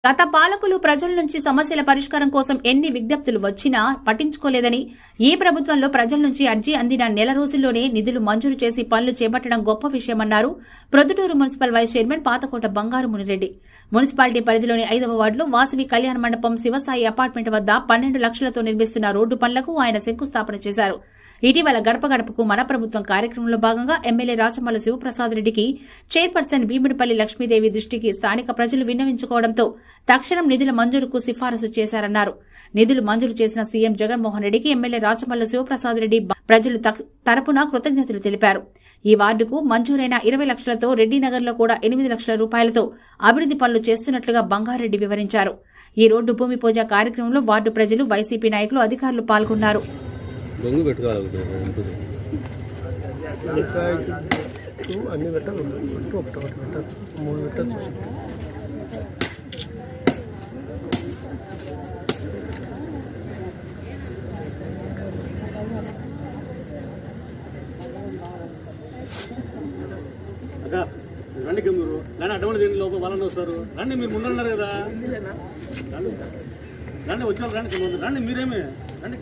గత పాలకులు ప్రజల నుంచి సమస్యల పరిష్కారం కోసం ఎన్ని విజ్ఞప్తులు వచ్చినా పట్టించుకోలేదని, ఈ ప్రభుత్వంలో ప్రజల నుంచి అర్జీ అందిన నెల రోజుల్లోనే నిధులు మంజూరు చేసి పనులు చేపట్టడం గొప్ప విషయమన్నారు Proddatur municipal vice chairman Pathakota Bangaru Munireddy. Municipality పరిధిలోని 5వ వార్డులో వాసవి కళ్యాణ మండపం శివసాయి అపార్ట్మెంట్ వద్ద 12 లక్షలతో నిర్మిస్తున్న రోడ్డు పనులకు ఆయన శంకుస్థాపన చేశారు. ఇటీవల గడప గడపకు మన ప్రభుత్వం కార్యక్రమంలో భాగంగా ఎమ్మెల్యే రాచమల్ల శివప్రసాద్ రెడ్డికి చైర్పర్సన్ భీముడిపల్లి లక్ష్మీదేవి దృష్టికి స్థానిక ప్రజలు విన్నవించుకోవడంతో తక్షణం నిధుల మంజూరుకు సిఫారసు చేశారన్నారు. నిధులు మంజూరు చేసిన సీఎం జగన్మోహన్ రెడ్డికి ఎమ్మెల్యే రాచమల్ల శివప్రసాద్ రెడ్డి ప్రజలు తరపున కృతజ్ఞతలు తెలిపారు. ఈ వార్డుకు మంజూరైన 20 లక్షలతో రెడ్డినగర్లో కూడా 8 లక్షల రూపాయలతో అభివృద్ధి పనులు చేస్తున్నట్లుగా బంగారెడ్డి వివరించారు. ఈ రోడ్డు భూమి పూజ కార్యక్రమంలో వార్డు ప్రజలు, వైసీపీ నాయకులు, అధికారులు పాల్గొన్నారు. రండి మీరు కానీ అటువంటి దీని లోపల వాళ్ళని వస్తారు. రండి, మీరు ముందన్నారు కదా, రండి వచ్చిన రండి రండి మీరేమి రండి.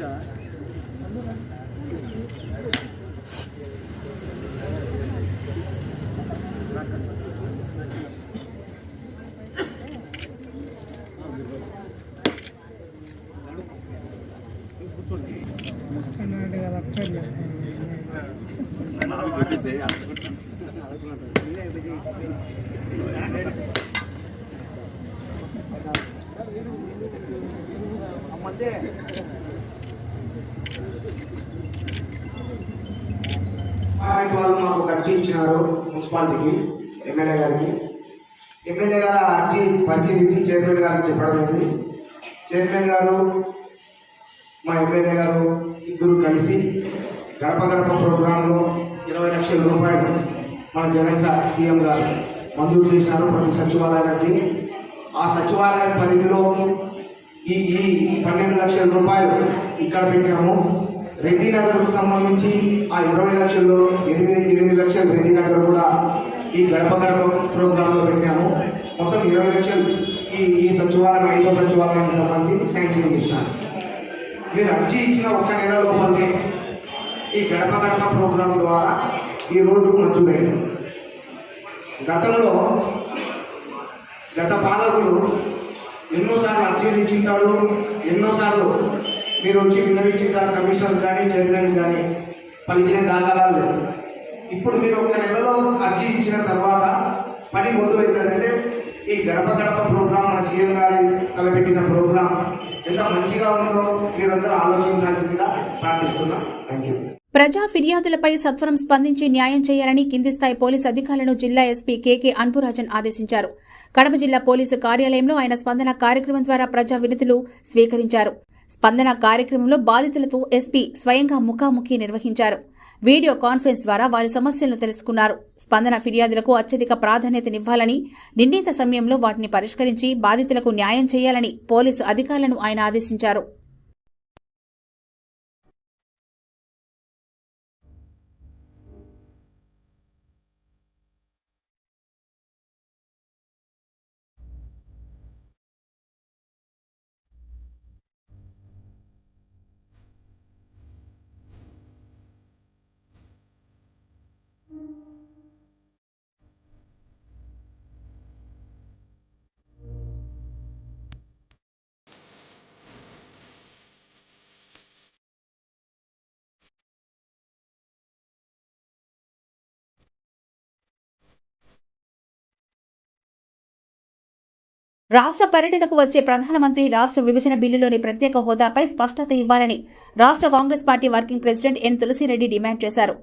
వాళ్ళు మాకు ఖర్చు ఇచ్చినారు మున్సిపాలిటీకి, ఎమ్మెల్యే గారికి. ఎమ్మెల్యే గారు అర్జీ పరిశీలించి చైర్మన్ గారికి చెప్పడం జరిగింది. చైర్మన్ గారు, మా ఎమ్మెల్యే గారు ఇద్దరు కలిసి గడప గడప ప్రోగ్రాంలో 20 లక్షల రూపాయలు మన జగన్ సార్ సీఎం గారు మంజూరు చేశారు ప్రతి సచివాలయానికి. ఆ సచివాలయం పరిధిలో ఈ 12 లక్షల రూపాయలు ఇక్కడ పెట్టినాము. రెడ్డినగర్కు సంబంధించి ఆ 20 లక్షల్లో 8 లక్షలు రెడ్డినగర్ కూడా ఈ గడప గడప ప్రోగ్రాంలో పెట్టినాము. మొత్తం 20 లక్షలు ఈ సచివాలయం 5వ సచివాలయానికి సంబంధించి శాంక్షన్ చేసినారు. మీరు అర్జీ ఇచ్చిన 1 నెల లోపలనే ఈ గడప గడప ప్రోగ్రాం ద్వారా ఈ రోడ్డు మంజూరైంది. గతంలో గత పాలకులు ఎన్నోసార్లు అర్జీలు ఇచ్చింటారు, ఎన్నోసార్లు మీరు వచ్చి విన్నవించారు, కమిషనర్ కానీ చైర్మన్ కానీ పలికిన దాఖలాలు లేవు. ఇప్పుడు మీరు 1 నెలలో అర్జీ ఇచ్చిన తర్వాత పని మొదలవుతుందంటే ఈ గడప గడప ప్రోగ్రాం మన సీఎం గారి తలపెట్టిన ప్రోగ్రాం ఎంత మంచిగా ఉందో మీరందరూ ఆలోచించాల్సిందిగా ప్రార్థిస్తున్నా. Thank you. ప్రజా ఫిర్యాదులపై సత్వరం స్పందించి న్యాయం చేయాలని కింది స్థాయి పోలీసు అధికారులను జిల్లా ఎస్పీ కెకే అన్బురాజన్ ఆదేశించారు. కడప జిల్లా పోలీసు కార్యాలయంలో ఆయన స్పందన కార్యక్రమం ద్వారా ప్రజా వినతులు స్వీకరించారు. స్పందన కార్యక్రమంలో బాధితులతో ఎస్పీ స్వయంగా ముఖాముఖి నిర్వహించారు. వీడియో కాన్ఫరెన్స్ ద్వారా వారి సమస్యలను తెలుసుకున్నారు. స్పందన ఫిర్యాదులకు అత్యధిక ప్రాధాన్యతనివ్వాలని, నిర్ణీత సమయంలో వాటిని పరిష్కరించి బాధితులకు న్యాయం చేయాలని పోలీసు అధికారులను ఆయన ఆదేశించారు. రాష్ట్ర పర్యటనకు వచ్చే ప్రధానమంత్రి రాష్ట్ర విభజన బిల్లులోని ప్రత్యేక హోదాపై స్పష్టత ఇవ్వాలని రాష్ట్ర Congress party working president N Tulasireddy demand చేశారు.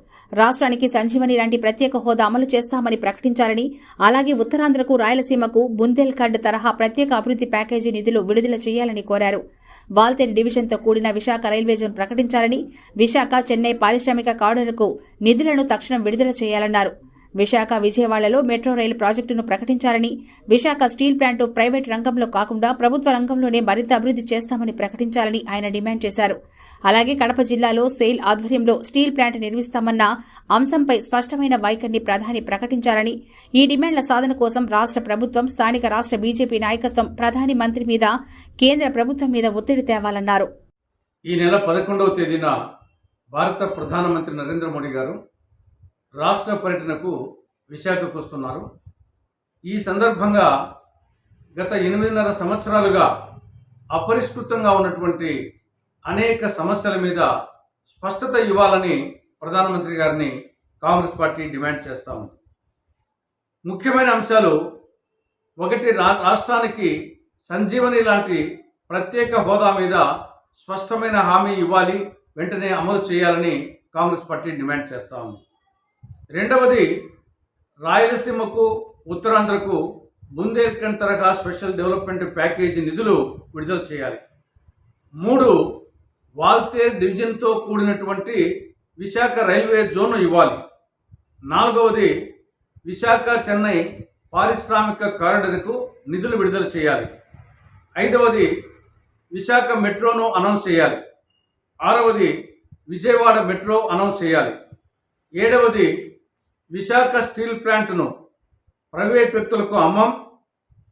రాష్ట్రానికి సంజీవని లాంటి ప్రత్యేక హోదా అమలు చేస్తామని ప్రకటించాలని, అలాగే ఉత్తరాంధ్రకు, రాయలసీమకు బుందేల్ఖండ్ తరహా ప్రత్యేక అభివృద్ధి ప్యాకేజీ నిధులు విడుదల చేయాలని కోరారు. వాల్తేరు డివిజన్తో కూడిన విశాఖ రైల్వే జోన్ ప్రకటించాలని, విశాఖ చెన్నై పారిశ్రామిక కారిడార్కు నిధులను తక్షణం విడుదల చేయాలన్నారు. విశాఖ విజయవాడలో మెట్రో రైలు ప్రాజెక్టును ప్రకటించాలని, విశాఖ స్టీల్ ప్లాంటు ప్రైవేట్ రంగంలో కాకుండా ప్రభుత్వ రంగంలోనే మరింత అభివృద్ధి చేస్తామని ప్రకటించాలని ఆయన డిమాండ్ చేశారు. అలాగే కడప జిల్లాలో సెయిల్ ఆధ్వర్యంలో స్టీల్ ప్లాంట్ నిర్మిస్తామన్న అంశంపై స్పష్టమైన వైఖరిని ప్రధాని ప్రకటించాలని, ఈ డిమాండ్ల సాధన కోసం రాష్ట్ర ప్రభుత్వం, స్థానిక రాష్ట్ర బీజేపీ నాయకత్వం ప్రధాని మంత్రి మీద, కేంద్ర ప్రభుత్వం మీద ఒత్తిడి తేవాలన్నారు. ఈ నెల 11వ తేదీన భారత ప్రధానమంత్రి నరేంద్ర మోడీ గారు రాష్ట్ర పర్యటనకు విశాఖకు వస్తున్నారు. ఈ సందర్భంగా గత 8.5 సంవత్సరాలుగా అపరిష్కృతంగా ఉన్నటువంటి అనేక సమస్యల మీద స్పష్టత ఇవ్వాలని ప్రధానమంత్రి గారిని కాంగ్రెస్ పార్టీ డిమాండ్ చేస్తూ ఉంది. ముఖ్యమైన అంశాలు: ఒకటి, రాష్ట్రానికి సంజీవని లాంటి ప్రత్యేక హోదా మీద స్పష్టమైన హామీ ఇవ్వాలి, వెంటనే అమలు చేయాలని కాంగ్రెస్ పార్టీ డిమాండ్ చేస్తూ ఉంది. రెండవది, రాయలసీమకు, ఉత్తరాంధ్రకు బుందేల్ఖండ్ తరహా స్పెషల్ డెవలప్మెంట్ ప్యాకేజీ నిధులు విడుదల చేయాలి. 3, వాల్తేర్ డివిజన్తో కూడినటువంటి విశాఖ రైల్వే జోన్ను ఇవ్వాలి. 4వది, విశాఖ చెన్నై పారిశ్రామిక కారిడార్కు నిధులు విడుదల చేయాలి. 5వది, విశాఖ మెట్రోను అనౌన్స్ చేయాలి. 6వది, విజయవాడ మెట్రో అనౌన్స్ చేయాలి. 7వది, విశాఖ స్టీల్ ప్లాంట్ను ప్రైవేట్ వ్యక్తులకు అమ్మం,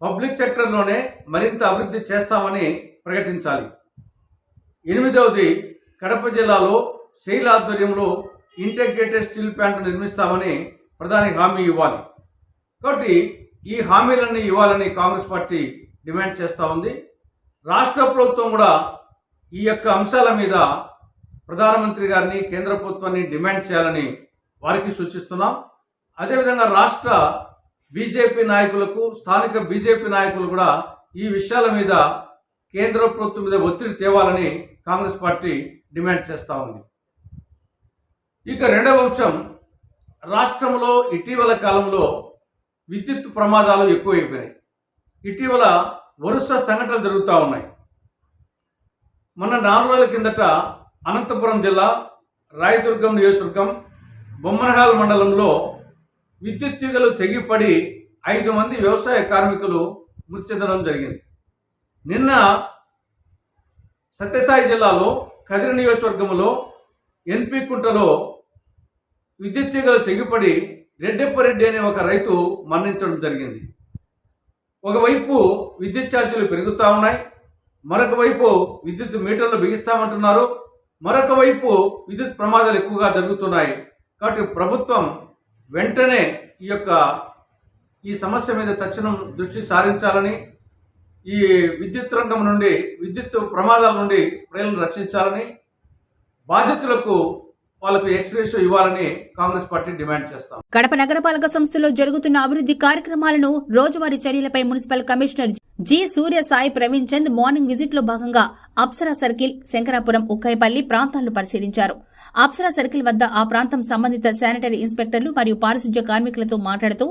పబ్లిక్ సెక్టర్లోనే మరింత అభివృద్ధి చేస్తామని ప్రకటించాలి. 8వది, కడప జిల్లాలో సెయిల్ ఆధ్వర్యంలో ఇంటిగ్రేటెడ్ స్టీల్ ప్లాంట్ నిర్మిస్తామని ప్రధాని హామీ ఇవ్వాలి. కాబట్టి ఈ హామీలన్నీ ఇవ్వాలని కాంగ్రెస్ పార్టీ డిమాండ్ చేస్తూ ఉంది. రాష్ట్ర ప్రభుత్వం కూడా ఈ యొక్క అంశాల మీద ప్రధానమంత్రి గారిని, కేంద్ర ప్రభుత్వాన్ని డిమాండ్ చేయాలని వారికి సూచిస్తున్నాం. అదేవిధంగా రాష్ట్ర బీజేపీ నాయకులకు, స్థానిక బీజేపీ నాయకులు కూడా ఈ విషయాల మీద కేంద్ర ప్రభుత్వం మీద ఒత్తిడి తేవాలని కాంగ్రెస్ పార్టీ డిమాండ్ చేస్తూ ఉంది. ఇక రెండవ అంశం, రాష్ట్రంలో ఇటీవల కాలంలో విద్యుత్ ప్రమాదాలు ఎక్కువైపోయినాయి. ఇటీవల వరుస సంఘటనలు జరుగుతూ ఉన్నాయి. మొన్న 4 రోజుల కిందట అనంతపురం జిల్లా రాయదుర్గం నియోజకవర్గం బొమ్మనహాల్ మండలంలో విద్యుత్ తీగలు తెగిపడి 5 మంది వ్యవసాయ కార్మికులు మృతి చెందడం జరిగింది. నిన్న సత్యసాయి జిల్లాలో కదిరి నియోజకవర్గంలో ఎన్పి కుంటలో విద్యుత్ తీగలు తెగిపడి రెడ్డెప్పరెడ్డి అనే ఒక రైతు మరణించడం జరిగింది. ఒకవైపు విద్యుత్ ఛార్జీలు పెరుగుతూ ఉన్నాయి, మరొక వైపు విద్యుత్ మీటర్లు బిగిస్తామంటున్నారు, మరొక వైపు విద్యుత్ ప్రమాదాలు ఎక్కువగా జరుగుతున్నాయి. కాబట్టి ప్రభుత్వం వెంటనే ఈ సమస్య మీద తక్షణం దృష్టి సారించాలని, ఈ విద్యుత్ రంగం నుండి, విద్యుత్ ప్రమాదాల నుండి ప్రజలను రక్షించాలని, బాధితులకు వాళ్ళకు ఎక్స్‌గ్రేషియో ఇవ్వాలని కాంగ్రెస్ పార్టీ డిమాండ్ చేస్తాం. కడప నగరపాలక సంస్థలో జరుగుతున్న అభివృద్ధి కార్యక్రమాలను, రోజువారీ చర్యలపై మున్సిపల్ కమిషనర్ జి. సూర్య సాయి ప్రవీణ్ చంద్ మార్నింగ్ విజిట్ లో భాగంగా అప్సరా సర్కిల్, శంకరాపురం, ఉక్కాయపల్లి ప్రాంతాలను పరిశీలించారు. అప్సరా సర్కిల్ వద్ద ఆ ప్రాంతం సంబంధిత శానిటరీ ఇన్స్పెక్టర్లు మరియు పారిశుధ్య కార్మికులతో మాట్లాడుతూ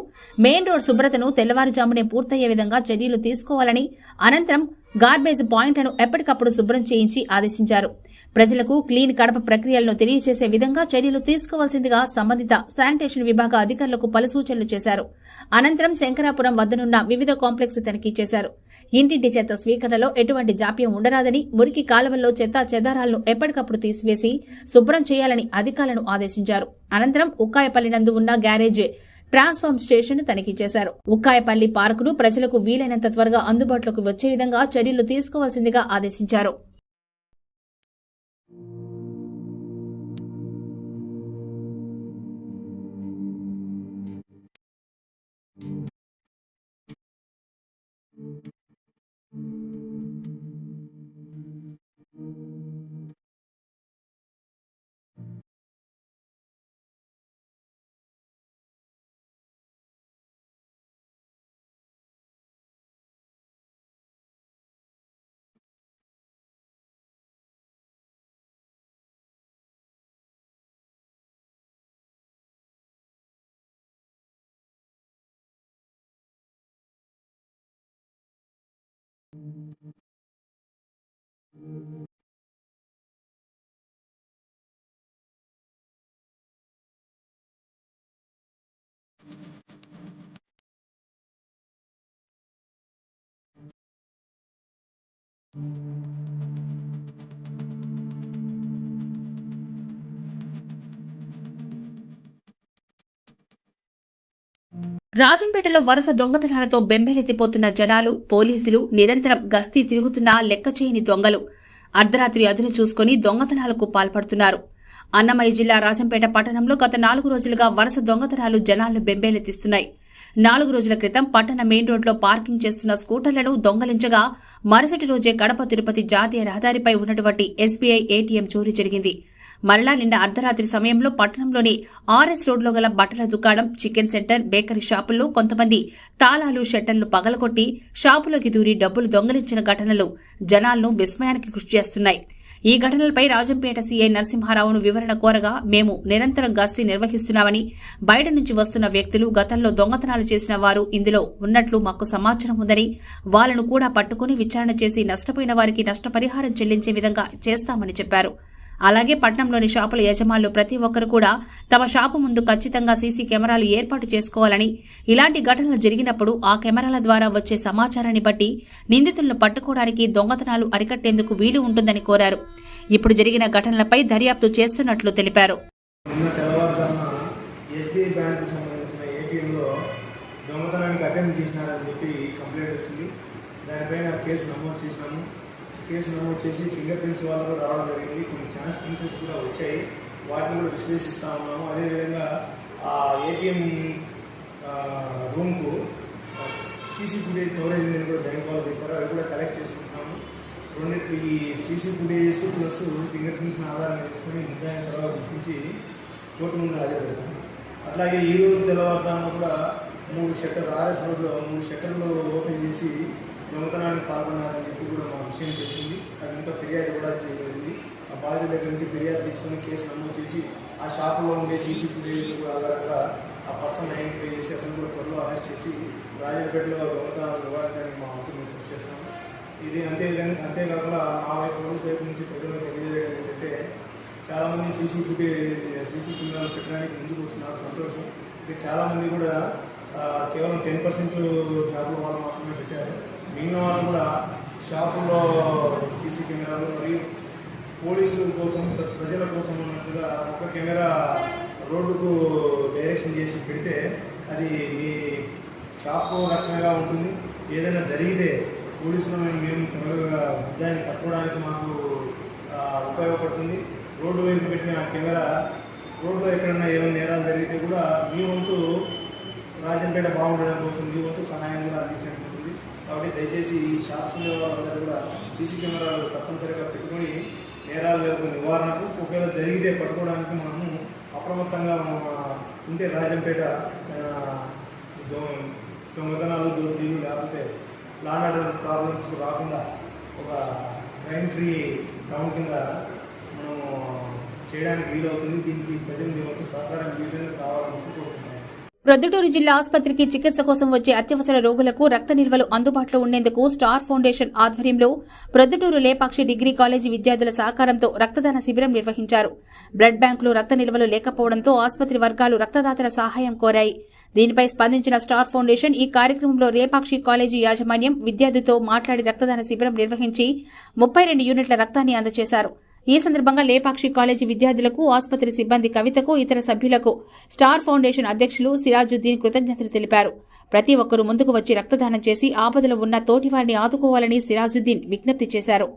మెయిన్ రోడ్ శుభ్రతను తెల్లవారుజామునే పూర్తయ్యే విధంగా చర్యలు తీసుకోవాలని, అనంతరం గార్బేజ్ పాయింట్లను ఎప్పటికప్పుడు శుభ్రం చేయించి ఆదేశించారు. ప్రజలకు క్లీన్ కడప ప్రక్రియలను తెలియజేసే విధంగా చర్యలు తీసుకోవాల్సిందిగా సంబంధిత శానిటేషన్ విభాగ అధికారులకు పలు సూచనలు చేశారు. అనంతరం శంకరాపురం వద్దనున్న వివిధ కాంప్లెక్స్ తనిఖీ చేశారు. ఇంటింటి చెత్త స్వీకరణలో ఎటువంటి జాప్యం ఉండరాదని, మురికి కాలువల్లో చెత్త చెదారాలను ఎప్పటికప్పుడు తీసివేసి శుభ్రం చేయాలని అధికారులను ఆదేశించారు. అనంతరం ఉక్కాయపల్లి నందు ఉన్న గ్యారేజ్, ట్రాన్స్ఫార్మ్ స్టేషన్ తనిఖీ చేశారు. ఉక్కాయపల్లి పార్కును ప్రజలకు వీలైనంత త్వరగా అందుబాటులోకి వచ్చే విధంగా చర్యలు తీసుకోవాల్సిందిగా ఆదేశించారు. రాజంపేటలో వరుస దొంగతనాలతో బెంబేలెత్తిపోతున్న జనాలు, పోలీసులు నిరంతరం గస్తీ తిరుగుతున్నా లెక్క చేయని దొంగలు అర్ధరాత్రి అదును చూసుకుని దొంగతనాలకు పాల్పడుతున్నారు. అన్నమయ్య జిల్లా రాజంపేట పట్టణంలో గత 4 రోజులుగా వరుస దొంగతనాలు జనాలను బెంబేలెత్తిస్తున్నాయి. 4 రోజుల క్రితం పట్టణ మెయిన్ రోడ్లో పార్కింగ్ చేస్తున్న స్కూటర్లను దొంగలించగా మరుసటి రోజే కడప తిరుపతి జాతీయ రహదారిపై ఉన్నటువంటి ఎస్బీఐ ఏటీఎం చోరీ జరిగింది. మరలా నిన్న అర్ధరాత్రి సమయంలో పట్టణంలోని ఆర్ఎస్ రోడ్లో గల బట్టల దుకాణం, చికెన్ సెంటర్, బేకరీ షాపుల్లో కొంతమంది తాళాలు, షట్టర్లు పగలగొట్టి షాపులోకి దూరి డబ్బులు దొంగలించిన ఘటనలు జనాలను విస్మయానికి గురిచేస్తున్నాయి. ఈ ఘటనలపై రాజంపేట సీఐ నరసింహారావును వివరణ కోరగా, మేము నిరంతరం గస్తీ నిర్వహిస్తున్నామని, బయట నుంచి వస్తున్న వ్యక్తులు గతంలో దొంగతనాలు చేసిన వారు ఇందులో ఉన్నట్లు మాకు సమాచారం ఉందని, వాళ్లను కూడా పట్టుకుని విచారణ చేసి నష్టపోయిన వారికి నష్టపరిహారం చెల్లించే విధంగా చేస్తామని చెప్పారు. అలాగే పట్టణంలోని షాపుల యజమానులు ప్రతి ఒక్కరు కూడా తమ షాపు ముందు ఖచ్చితంగా సీసీ కెమెరాలు ఏర్పాటు చేసుకోవాలని, ఇలాంటి ఘటనలు జరిగినప్పుడు ఆ కెమెరాల ద్వారా వచ్చే సమాచారాన్ని బట్టి నిందితులను పట్టుకోవడానికి, దొంగతనాలు అరికట్టేందుకు వీలు ఉంటుందని కోరారు. ఇప్పుడు జరిగిన ఘటనలపై దర్యాప్తు చేస్తున్నట్లు తెలిపారు. నిన్న తెల్లవారుజామున ఎస్బీఐ బ్యాంకు సంబంధించిన ఏటీఎంలో దొంగతనానికి అటెంప్ట్ చేసినారని చెప్పి కంప్లైంట్ వచ్చింది. దానిపైన కేసు నమోదు చేసినాము. కేసు నమోదు చేసి ఫింగర్ ప్రింట్స్ వాళ్ళు కూడా రావడం జరిగింది. కొన్ని ఛాన్స్ ప్రింట్స్ కూడా వచ్చాయి. వాటిని కూడా విశ్లేషిస్తూ ఉన్నాము. అదేవిధంగా ఆ ఏటీఎం రూమ్కు సీసీ ఫుటేజ్ స్టోరేజ్ మీద కూడా బ్యాంక్ వాళ్ళు చెప్పారు. అవి కూడా కలెక్ట్ చేసుకుంటున్నాము. రెండింటి ఈ సీసీ ఫుటేజ్ ప్లస్ ఫింగర్ ప్రింట్స్ని ఆధారం చేసుకుని ముద్దాయిన తర్వాత గుర్తించి కోర్టు ముందు హాజరుపెడతాము. అట్లాగే ఈ రోజు తెల్లవారుజామున కూడా 3 షట్టర్లు ఆర్ఎస్ రోడ్లో 3 షట్టర్లు ఓపెన్ చేసి దొంగతనానికి పాల్గొన్నారని చెప్పి కూడా మా విషయం తెలిసింది. అది ఇంకా ఫిర్యాదు కూడా చేయబడింది. ఆ బాధితుల దగ్గర నుంచి ఫిర్యాదు తీసుకొని కేసు నమోదు చేసి ఆ షాపులో ఉండే సీసీ ఫుటేజ్ ఆధారంగా ఆ పర్సన్ ఐడెంటిఫై చేసి అతను కూడా త్వరలో అరెస్ట్ చేసి రాజంపేటలో దొంగతనాలు నివారించడానికి మా వంతు మేము కృషి చేస్తాము. ఇది అంతేకాకుండా మా వైపు పోలీస్ వైపు నుంచి ప్రజలకు తెలియజేయడం ఏంటంటే, చాలామంది సీసీ కెమెరాలు పెట్టడానికి ముందుకు వస్తున్నారు. సంతోషం. ఇది చాలామంది కూడా కేవలం 10% షాపుల వాళ్ళు మాత్రమే పెట్టారు. మిగిలిన వాళ్ళు కూడా షాపుల్లో సీసీ కెమెరాలు మరియు పోలీసుల కోసం ప్లస్ ప్రజల కోసం ఉన్నట్టుగా ఒక కెమెరా రోడ్డుకు డైరెక్షన్ చేసి పెడితే అది మీ షాపు రక్షణగా ఉంటుంది. ఏదైనా జరిగితే పోలీసులు మేము త్వరగా దాన్ని పట్టుకోవడానికి మాకు ఉపయోగపడుతుంది. రోడ్డు వైపు పెట్టిన ఆ కెమెరా రోడ్లో ఎక్కడైనా ఏమైనా నేరాలు జరిగితే కూడా మీ వంతు రాజంపేట బాగుండడం కోసం మీ వంతు సహాయం కూడా అందించడం ఉంటుంది. కాబట్టి దయచేసి ఈ షాప్స్ ఉండే వాళ్ళందరూ కూడా సీసీ కెమెరాలు తప్పనిసరిగా పెట్టుకొని నేరాల యొక్క నివారణకు, ఒకవేళ జరిగితే పట్టుకోవడానికి మనము అప్రమత్తంగా ఉంటే రాజంపేట దొంగతనాలు, దోపిడీలు లేకపోతే లాండ్ ఆర్డర్ ప్రాబ్లమ్స్ రాకుండా ఒక క్రైమ్ ఫ్రీ టౌన్ కింద మనము చేయడానికి వీలవుతుంది. దీనికి ప్రజలు మీ వంతు సహకారం వీలుగా కావాలని కోరుకుంటున్నాను. ప్రొద్దుటూరు జిల్లా ఆసుపత్రికి చికిత్స కోసం వచ్చే అత్యవసర రోగులకు రక్త నిల్వలు అందుబాటులో ఉండేందుకు స్టార్ ఫౌండేషన్ ఆధ్వర్యంలో ప్రొద్దుటూరు లేపాక్షి డిగ్రీ కాలేజీ విద్యార్థుల సహకారంతో రక్తదాన శిబిరం నిర్వహించారు. బ్లడ్ బ్యాంకులో రక్త నిల్వలు లేకపోవడంతో ఆసుపత్రి వర్గాలు రక్తదాతల సహాయం కోరాయి. దీనిపై స్పందించిన స్టార్ ఫౌండేషన్ ఈ కార్యక్రమంలో లేపాక్షి కాలేజీ యాజమాన్యం విద్యార్థితో మాట్లాడి రక్తదాన శిబిరం నిర్వహించి 32 యూనిట్ల రక్తాన్ని అందజేశారు. ఈ సందర్భంగా లేపాక్షి కాలేజీ విద్యార్థులకు, ఆసుపత్రి సిబ్బంది కవితకు, ఇతర సభ్యులకు స్టార్ ఫౌండేషన్ అధ్యక్షులు సిరాజుద్దీన్ కృతజ్ఞతలు తెలిపారు. ప్రతి ఒక్కరూ ముందుకు వచ్చి రక్తదానం చేసి ఆపదలో ఉన్న తోటివారిని ఆదుకోవాలని సిరాజుద్దీన్ విజ్ఞప్తి చేశారు.